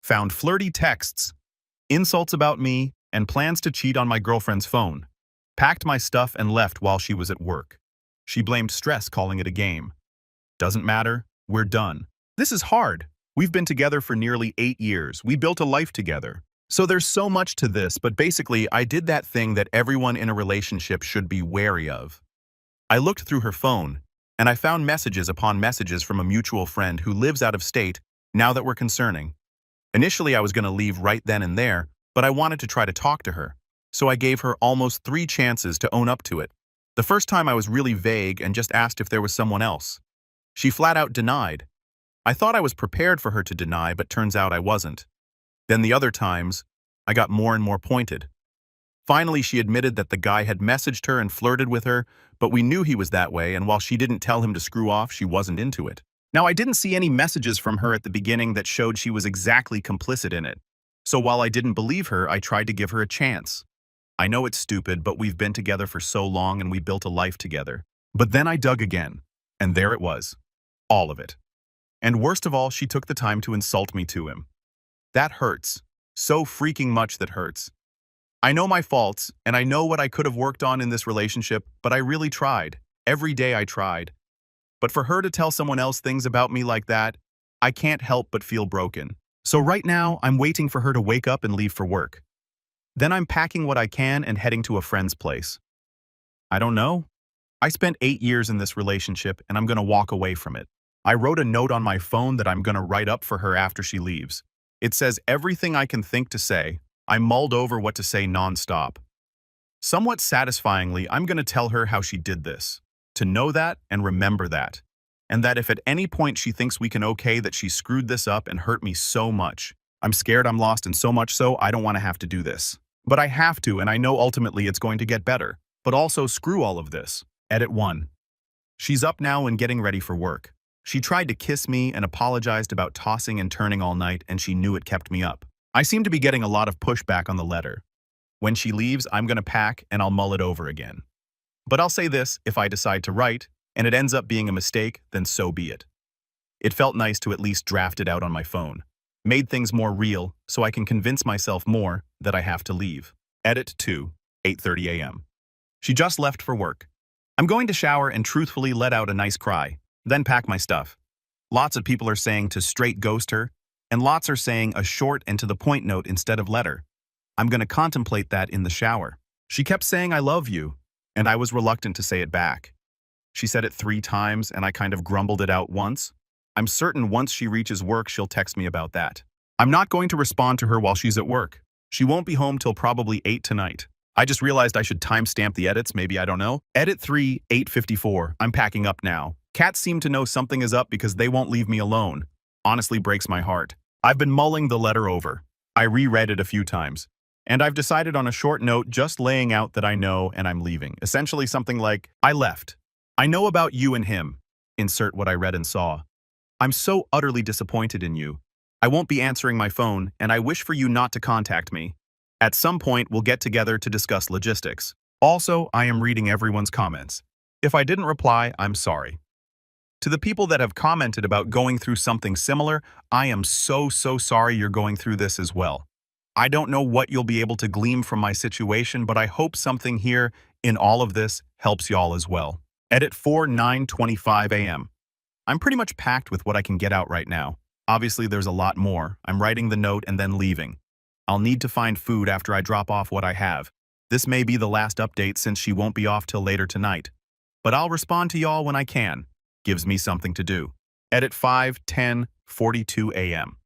Found flirty texts, insults about me, and plans to cheat on my girlfriend's phone. Packed my stuff and left while she was at work. She blamed stress, calling it a game. Doesn't matter, we're done. This is hard. We've been together for nearly 8 years. We built a life together. So there's so much to this, but basically I did that thing that everyone in a relationship should be wary of. I looked through her phone, and I found messages upon messages from a mutual friend who lives out of state now that we're concerning. Initially I was going to leave right then and there, but I wanted to try to talk to her. So I gave her almost 3 chances to own up to it. The first time I was really vague and just asked if there was someone else. She flat out denied. I thought I was prepared for her to deny, but turns out I wasn't. Then the other times, I got more and more pointed. Finally, she admitted that the guy had messaged her and flirted with her, but we knew he was that way, and while she didn't tell him to screw off, she wasn't into it. Now, I didn't see any messages from her at the beginning that showed she was exactly complicit in it. So while I didn't believe her, I tried to give her a chance. I know it's stupid, but we've been together for so long and we built a life together. But then I dug again, and there it was. All of it. And worst of all, she took the time to insult me to him. That hurts. So freaking much that hurts. I know my faults, and I know what I could have worked on in this relationship, but I really tried. Every day I tried. But for her to tell someone else things about me like that, I can't help but feel broken. So right now, I'm waiting for her to wake up and leave for work. Then I'm packing what I can and heading to a friend's place. I don't know. I spent 8 years in this relationship, and I'm going to walk away from it. I wrote a note on my phone that I'm going to write up for her after she leaves. It says everything I can think to say. I mulled over what to say nonstop. Somewhat satisfyingly, I'm going to tell her how she did this. To know that and remember that. And that if at any point she thinks we can okay that she screwed this up and hurt me so much. I'm scared I'm lost, and so much so I don't want to have to do this. But I have to, and I know ultimately it's going to get better. But also screw all of this. Edit 1. She's up now and getting ready for work. She tried to kiss me and apologized about tossing and turning all night, and she knew it kept me up. I seem to be getting a lot of pushback on the letter. When she leaves, I'm going to pack and I'll mull it over again. But I'll say this, if I decide to write, and it ends up being a mistake, then so be it. It felt nice to at least draft it out on my phone. Made things more real, so I can convince myself more that I have to leave. Edit 2, 8:30 a.m. She just left for work. I'm going to shower and truthfully let out a nice cry, then pack my stuff. Lots of people are saying to straight ghost her, and lots are saying a short and to the point note instead of letter. I'm going to contemplate that in the shower. She kept saying I love you, and I was reluctant to say it back. She said it 3 times, and I kind of grumbled it out once. I'm certain once she reaches work, she'll text me about that. I'm not going to respond to her while she's at work. She won't be home till probably 8 tonight. I just realized I should timestamp the edits, maybe, I don't know. Edit 3, 8:54. I'm packing up now. Cats seem to know something is up because they won't leave me alone. Honestly breaks my heart. I've been mulling the letter over. I reread it a few times. And I've decided on a short note just laying out that I know and I'm leaving. Essentially something like, I left. I know about you and him. Insert what I read and saw. I'm so utterly disappointed in you. I won't be answering my phone, and I wish for you not to contact me. At some point, we'll get together to discuss logistics. Also, I am reading everyone's comments. If I didn't reply, I'm sorry. To the people that have commented about going through something similar, I am so sorry you're going through this as well. I don't know what you'll be able to glean from my situation, but I hope something here in all of this helps y'all as well. Edit 4, 9:25 a.m. I'm pretty much packed with what I can get out right now. Obviously, there's a lot more. I'm writing the note and then leaving. I'll need to find food after I drop off what I have. This may be the last update since she won't be off till later tonight. But I'll respond to y'all when I can. Gives me something to do. Edit 5, 10:42 a.m.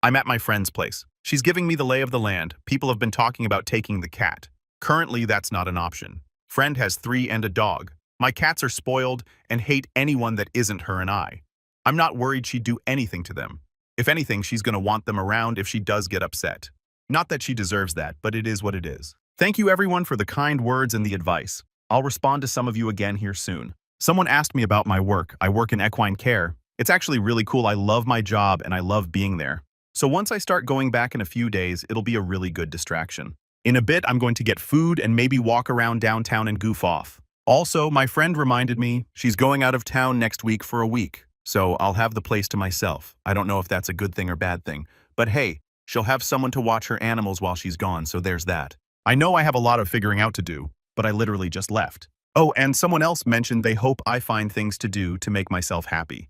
I'm at my friend's place. She's giving me the lay of the land. People have been talking about taking the cat. Currently, that's not an option. Friend has 3 and a dog. My cats are spoiled and hate anyone that isn't her and I. I'm not worried she'd do anything to them. If anything, she's going to want them around if she does get upset. Not that she deserves that, but it is what it is. Thank you everyone for the kind words and the advice. I'll respond to some of you again here soon. Someone asked me about my work. I work in equine care. It's actually really cool. I love my job and I love being there. So once I start going back in a few days, it'll be a really good distraction. In a bit, I'm going to get food and maybe walk around downtown and goof off. Also, my friend reminded me she's going out of town next week for a week, so I'll have the place to myself. I don't know if that's a good thing or bad thing, But hey, she'll have someone to watch her animals while she's gone, so there's that. I know I have a lot of figuring out to do, but I literally just left. Oh, and someone else mentioned they hope I find things to do to make myself happy.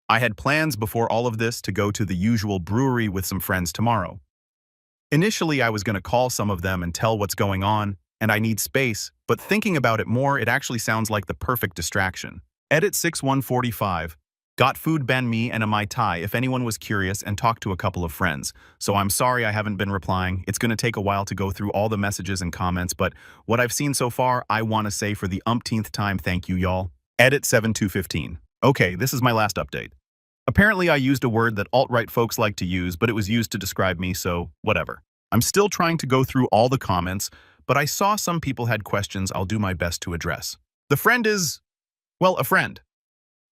I had plans before all of this to go to the usual brewery with some friends tomorrow. Initially, I was going to call some of them and tell what's going on, and I need space, but thinking about it more, it actually sounds like the perfect distraction. Edit 6145. Got food banh mi and a Mai Tai if anyone was curious, and talked to a couple of friends. So I'm sorry I haven't been replying. It's going to take a while to go through all the messages and comments, but what I've seen so far, I want to say for the umpteenth time thank you, y'all. Edit 7215. Okay, this is my last update. Apparently I used a word that alt-right folks like to use, but it was used to describe me, so whatever. I'm still trying to go through all the comments, but I saw some people had questions I'll do my best to address. The friend is, well, a friend.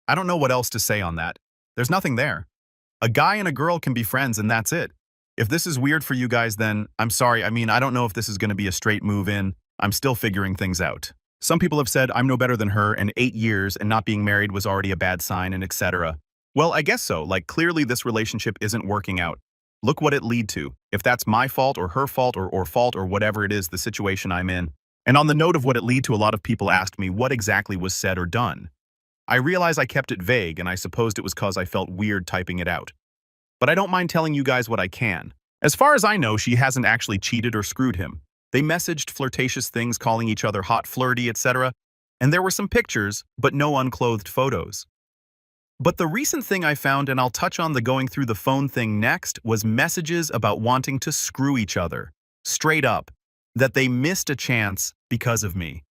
I don't know what else to say on that. There's nothing there. A guy and a girl can be friends and that's it. If this is weird for you guys, then I'm sorry. I mean, I don't know if this is going to be a straight move in. I'm still figuring things out. Some people have said I'm no better than her and 8 years and not being married was already a bad sign and etc. Well, I guess so. Like, clearly this relationship isn't working out. Look what it lead to. If that's my fault or her fault or fault or whatever it is, the situation I'm in. And on the note of what it lead to, a lot of people asked me what exactly was said or done. I realize I kept it vague, and I supposed it was cause I felt weird typing it out. But I don't mind telling you guys what I can. As far as I know, she hasn't actually cheated or screwed him. They messaged flirtatious things, calling each other hot, flirty, etc. And there were some pictures, but no unclothed photos. But the recent thing I found, and I'll touch on the going through the phone thing next, was messages about wanting to screw each other. Straight up. That they missed a chance because of me.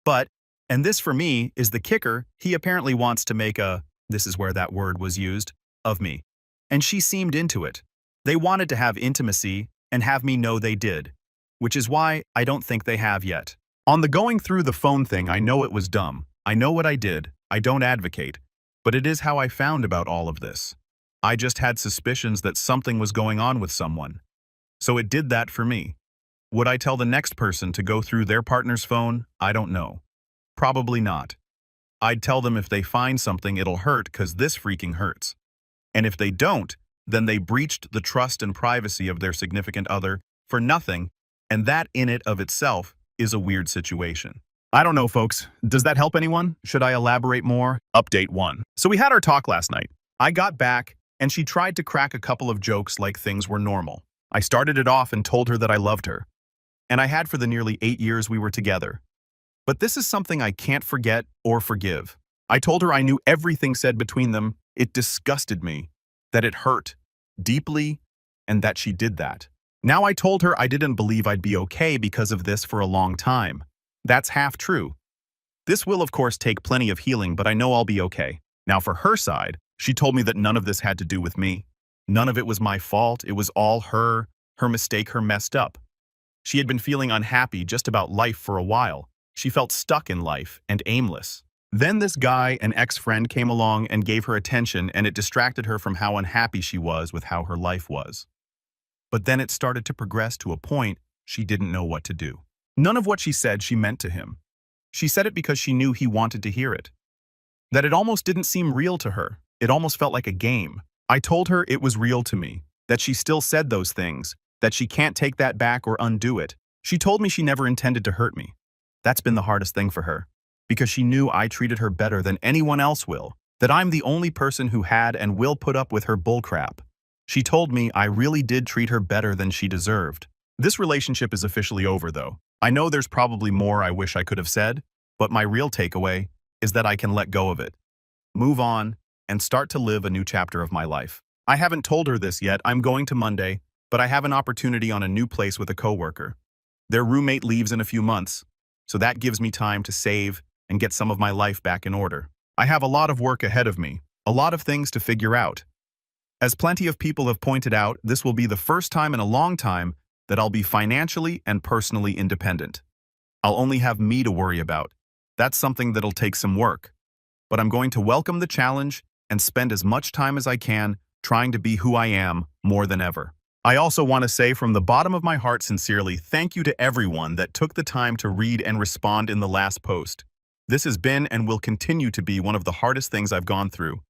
But, and this for me is the kicker, he apparently wants to make a, this is where that word was used, of me. And she seemed into it. They wanted to have intimacy and have me know they did. Which is why I don't think they have yet. On the going through the phone thing, I know it was dumb. I know what I did. I don't advocate. But it is how I found about all of this. I just had suspicions that something was going on with someone. So it did that for me. Would I tell the next person to go through their partner's phone? I don't know. Probably not. I'd tell them if they find something, it'll hurt because this freaking hurts. And if they don't, then they breached the trust and privacy of their significant other for nothing, and that in it of itself is a weird situation. I don't know, folks. Does that help anyone? Should I elaborate more? Update 1. So we had our talk last night. I got back, and she tried to crack a couple of jokes like things were normal. I started it off and told her that I loved her. And I had for the nearly 8 years we were together. But this is something I can't forget or forgive. I told her I knew everything said between them. It disgusted me, that it hurt deeply, and that she did that. Now I told her I didn't believe I'd be okay because of this for a long time. That's half true. This will of course take plenty of healing, but I know I'll be okay. Now for her side, she told me that none of this had to do with me. None of it was my fault. It was all her mistake, her messed up. She had been feeling unhappy just about life for a while. She felt stuck in life and aimless. Then this guy, an ex-friend, came along and gave her attention, and it distracted her from how unhappy she was with how her life was. But then it started to progress to a point she didn't know what to do. None of what she said she meant to him. She said it because she knew he wanted to hear it. That it almost didn't seem real to her. It almost felt like a game. I told her it was real to me, that she still said those things, that she can't take that back or undo it. She told me she never intended to hurt me. That's been the hardest thing for her, because she knew I treated her better than anyone else will, that I'm the only person who had and will put up with her bullcrap. She told me I really did treat her better than she deserved. This relationship is officially over, though. I know there's probably more I wish I could have said, but my real takeaway is that I can let go of it, move on, and start to live a new chapter of my life. I haven't told her this yet. I'm going to Monday, but I have an opportunity on a new place with a coworker. Their roommate leaves in a few months, so that gives me time to save and get some of my life back in order. I have a lot of work ahead of me, a lot of things to figure out. As plenty of people have pointed out, this will be the first time in a long time that I'll be financially and personally independent. I'll only have me to worry about. That's something that'll take some work. But I'm going to welcome the challenge and spend as much time as I can trying to be who I am more than ever. I also want to say from the bottom of my heart sincerely, thank you to everyone that took the time to read and respond in the last post. This has been and will continue to be one of the hardest things I've gone through.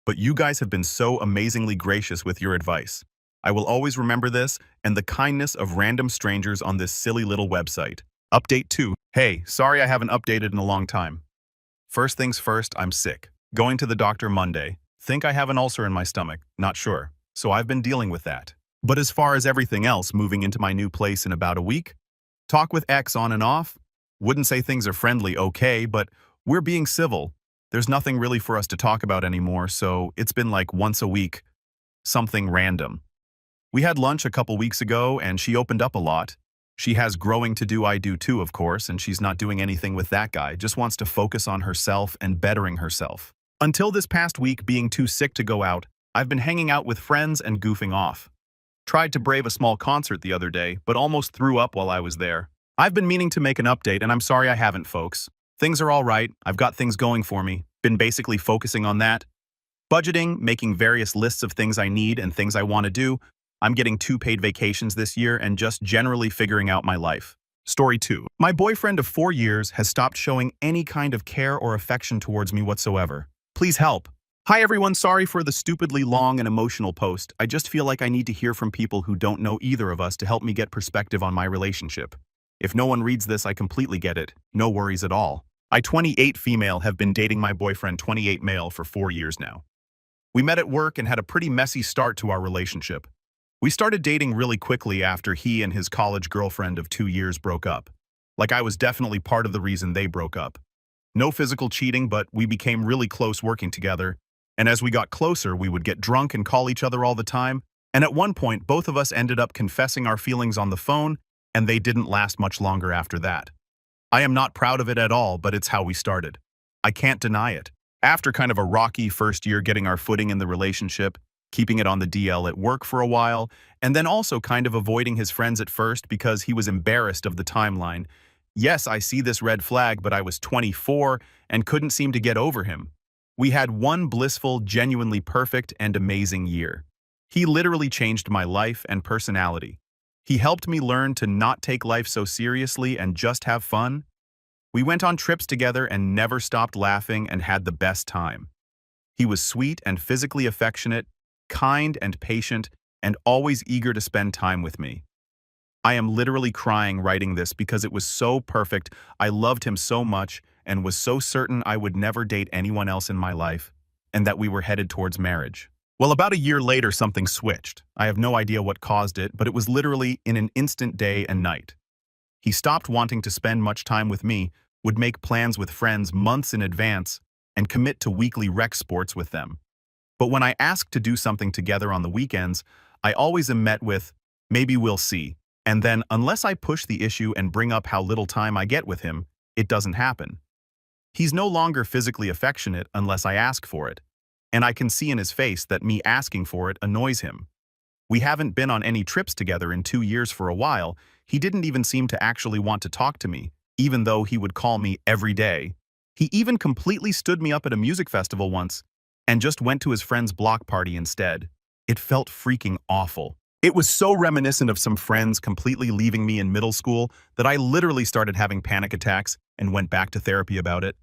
But you guys have been so amazingly gracious with your advice. I will always remember this and the kindness of random strangers on this silly little website. Update 2. Hey, sorry I haven't updated in a long time. First things first, I'm sick. Going to the doctor Monday. Think I have an ulcer in my stomach, not sure. So I've been dealing with that. But as far as everything else, moving into my new place in about a week, talk with X on and off. Wouldn't say things are friendly, okay, but we're being civil. There's nothing really for us to talk about anymore, so it's been like once a week, something random. We had lunch a couple weeks ago, and she opened up a lot. She has growing to do, I do too, of course, and she's not doing anything with that guy, just wants to focus on herself and bettering herself. Until this past week, being too sick to go out, I've been hanging out with friends and goofing off. Tried to brave a small concert the other day, but almost threw up while I was there. I've been meaning to make an update, and I'm sorry I haven't, folks. Things are all right, I've got things going for me, been basically focusing on that. Budgeting, making various lists of things I need and things I want to do. I'm getting 2 paid vacations this year and just generally figuring out my life. Story 2. My boyfriend of 4 years has stopped showing any kind of care or affection towards me whatsoever. Please help. Hi everyone, sorry for the stupidly long and emotional post. I just feel like I need to hear from people who don't know either of us to help me get perspective on my relationship. If no one reads this, I completely get it. No worries at all. I, 28 female, have been dating my boyfriend, 28 male, for 4 years now. We met at work and had a pretty messy start to our relationship. We started dating really quickly after he and his college girlfriend of 2 years broke up. Like I was definitely part of the reason they broke up. No physical cheating, but we became really close working together. And as we got closer, we would get drunk and call each other all the time. And at one point, both of us ended up confessing our feelings on the phone, and they didn't last much longer after that. I am not proud of it at all, but it's how we started. I can't deny it. After kind of a rocky first year getting our footing in the relationship, keeping it on the DL at work for a while, and then also kind of avoiding his friends at first because he was embarrassed of the timeline. Yes, I see this red flag, but I was 24 and couldn't seem to get over him. We had one blissful, genuinely perfect, and amazing year. He literally changed my life and personality. He helped me learn to not take life so seriously and just have fun. We went on trips together and never stopped laughing and had the best time. He was sweet and physically affectionate, kind and patient, and always eager to spend time with me. I am literally crying writing this because it was so perfect. I loved him so much and was so certain I would never date anyone else in my life, and that we were headed towards marriage. Well, about a year later, something switched. I have no idea what caused it, but it was literally in an instant day and night. He stopped wanting to spend much time with me, would make plans with friends months in advance, and commit to weekly rec sports with them. But when I ask to do something together on the weekends, I always am met with, maybe we'll see. And then, unless I push the issue and bring up how little time I get with him, it doesn't happen. He's no longer physically affectionate unless I ask for it. And I can see in his face that me asking for it annoys him. We haven't been on any trips together in 2 years for a while. He didn't even seem to actually want to talk to me, even though he would call me every day. He even completely stood me up at a music festival once, and just went to his friend's block party instead. It felt freaking awful. It was so reminiscent of some friends completely leaving me in middle school that I literally started having panic attacks and went back to therapy about it.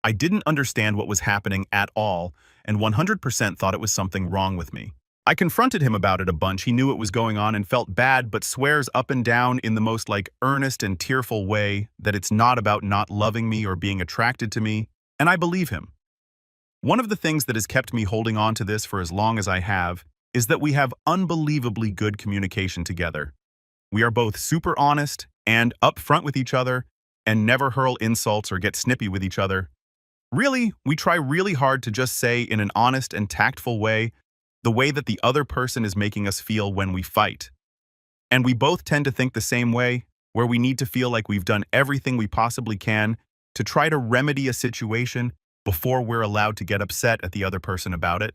I didn't understand what was happening at all and 100% thought it was something wrong with me. I confronted him about it a bunch. He knew it was going on and felt bad, but swears up and down in the most earnest and tearful way that it's not about not loving me or being attracted to me, and I believe him. One of the things that has kept me holding on to this for as long as I have is that we have unbelievably good communication together. We are both super honest and upfront with each other and never hurl insults or get snippy with each other. Really, we try really hard to just say in an honest and tactful way the way that the other person is making us feel when we fight. And we both tend to think the same way, where we need to feel like we've done everything we possibly can to try to remedy a situation before we're allowed to get upset at the other person about it.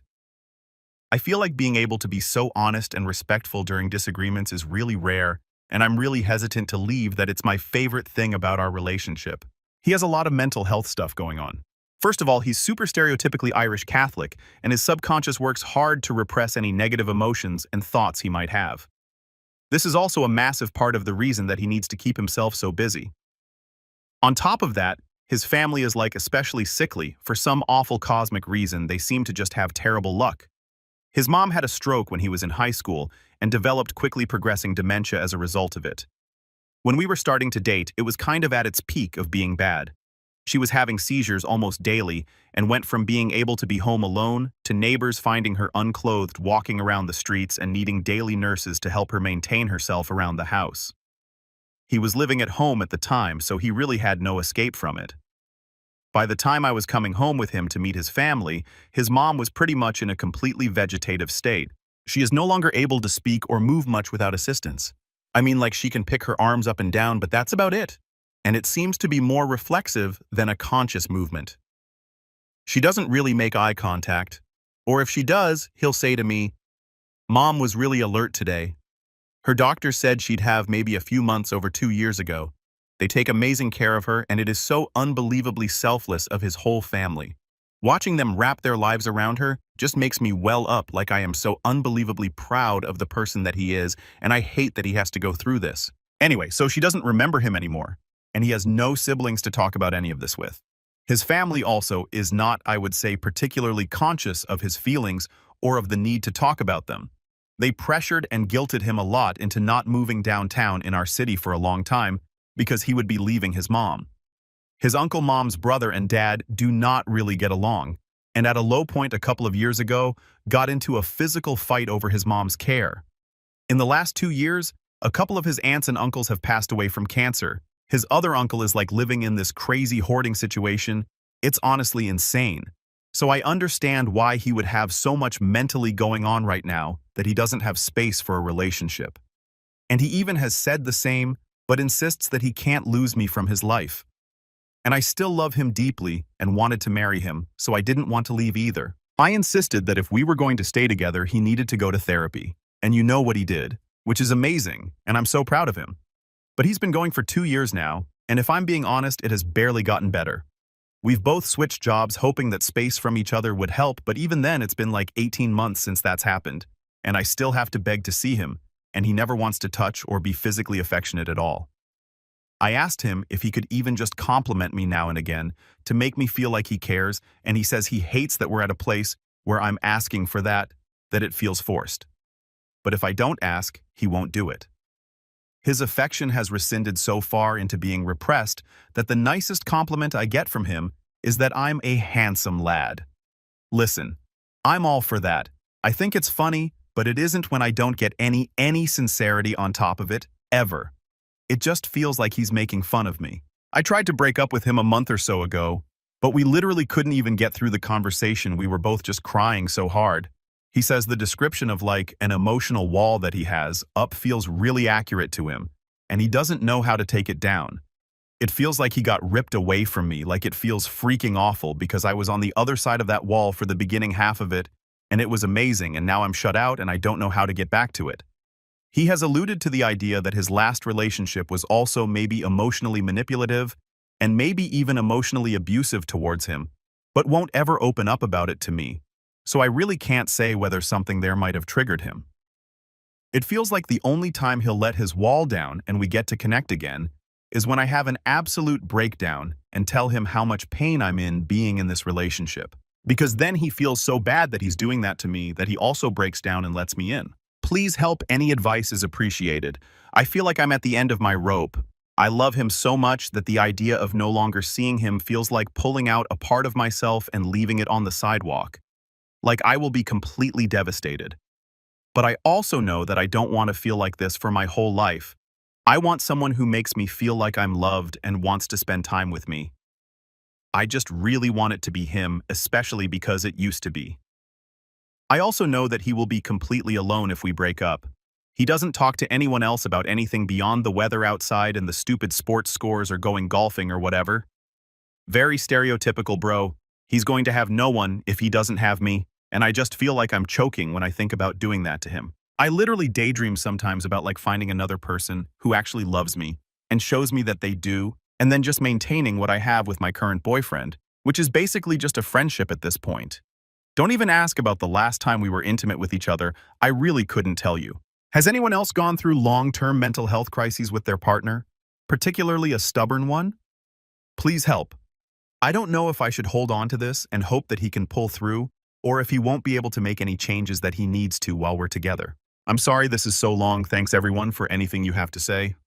I feel like being able to be so honest and respectful during disagreements is really rare, and I'm really hesitant to leave that it's my favorite thing about our relationship. He has a lot of mental health stuff going on. First of all, he's super stereotypically Irish Catholic, and his subconscious works hard to repress any negative emotions and thoughts he might have. This is also a massive part of the reason that he needs to keep himself so busy. On top of that, his family is especially sickly. For some awful cosmic reason, they seem to just have terrible luck. His mom had a stroke when he was in high school and developed quickly progressing dementia as a result of it. When we were starting to date, it was kind of at its peak of being bad. She was having seizures almost daily and went from being able to be home alone to neighbors finding her unclothed walking around the streets and needing daily nurses to help her maintain herself around the house. He was living at home at the time, so he really had no escape from it. By the time I was coming home with him to meet his family, his mom was pretty much in a completely vegetative state. She is no longer able to speak or move much without assistance. I mean, like she can pick her arms up and down, but that's about it. And it seems to be more reflexive than a conscious movement. She doesn't really make eye contact, or if she does, he'll say to me, "Mom was really alert today. Her doctor said she'd have maybe a few months over 2 years ago. They take amazing care of her, and it is so unbelievably selfless of his whole family. Watching them wrap their lives around her just makes me well up, like I am so unbelievably proud of the person that he is, and I hate that he has to go through this." Anyway, so she doesn't remember him anymore, and he has no siblings to talk about any of this with. His family also is not, I would say, particularly conscious of his feelings or of the need to talk about them. They pressured and guilted him a lot into not moving downtown in our city for a long time because he would be leaving his mom. His Uncle Mom's brother and dad do not really get along, and at a low point a couple of years ago, got into a physical fight over his mom's care. In the last 2 years, a couple of his aunts and uncles have passed away from cancer. His other uncle is like living in this crazy hoarding situation. It's honestly insane. So I understand why he would have so much mentally going on right now that he doesn't have space for a relationship. And he even has said the same, but insists that he can't lose me from his life. And I still love him deeply and wanted to marry him, so I didn't want to leave either. I insisted that if we were going to stay together, he needed to go to therapy. And you know what he did, which is amazing, and I'm so proud of him. But he's been going for 2 years now, and if I'm being honest, it has barely gotten better. We've both switched jobs hoping that space from each other would help, but even then it's been like 18 months since that's happened, and I still have to beg to see him, and he never wants to touch or be physically affectionate at all. I asked him if he could even just compliment me now and again to make me feel like he cares, and he says he hates that we're at a place where I'm asking for that it feels forced. But if I don't ask, he won't do it. His affection has rescinded so far into being repressed that the nicest compliment I get from him is that I'm a handsome lad. Listen, I'm all for that. I think it's funny, but it isn't when I don't get any sincerity on top of it, ever. It just feels like he's making fun of me. I tried to break up with him a month or so ago, but we literally couldn't even get through the conversation. We were both just crying so hard. He says the description of like an emotional wall that he has up feels really accurate to him, and he doesn't know how to take it down. It feels like he got ripped away from me, like it feels freaking awful because I was on the other side of that wall for the beginning half of it, and it was amazing, and now I'm shut out and I don't know how to get back to it. He has alluded to the idea that his last relationship was also maybe emotionally manipulative and maybe even emotionally abusive towards him, but won't ever open up about it to me. So I really can't say whether something there might have triggered him. It feels like the only time he'll let his wall down and we get to connect again is when I have an absolute breakdown and tell him how much pain I'm in being in this relationship. Because then he feels so bad that he's doing that to me that he also breaks down and lets me in. Please help, any advice is appreciated. I feel like I'm at the end of my rope. I love him so much that the idea of no longer seeing him feels like pulling out a part of myself and leaving it on the sidewalk. Like I will be completely devastated. But I also know that I don't want to feel like this for my whole life. I want someone who makes me feel like I'm loved and wants to spend time with me. I just really want it to be him, especially because it used to be. I also know that he will be completely alone if we break up. He doesn't talk to anyone else about anything beyond the weather outside and the stupid sports scores or going golfing or whatever. Very stereotypical, bro. He's going to have no one if he doesn't have me, and I just feel like I'm choking when I think about doing that to him. I literally daydream sometimes about like finding another person who actually loves me and shows me that they do, and then just maintaining what I have with my current boyfriend, which is basically just a friendship at this point. Don't even ask about the last time we were intimate with each other. I really couldn't tell you. Has anyone else gone through long-term mental health crises with their partner, particularly a stubborn one? Please help. I don't know if I should hold on to this and hope that he can pull through, or if he won't be able to make any changes that he needs to while we're together. I'm sorry this is so long. Thanks everyone for anything you have to say.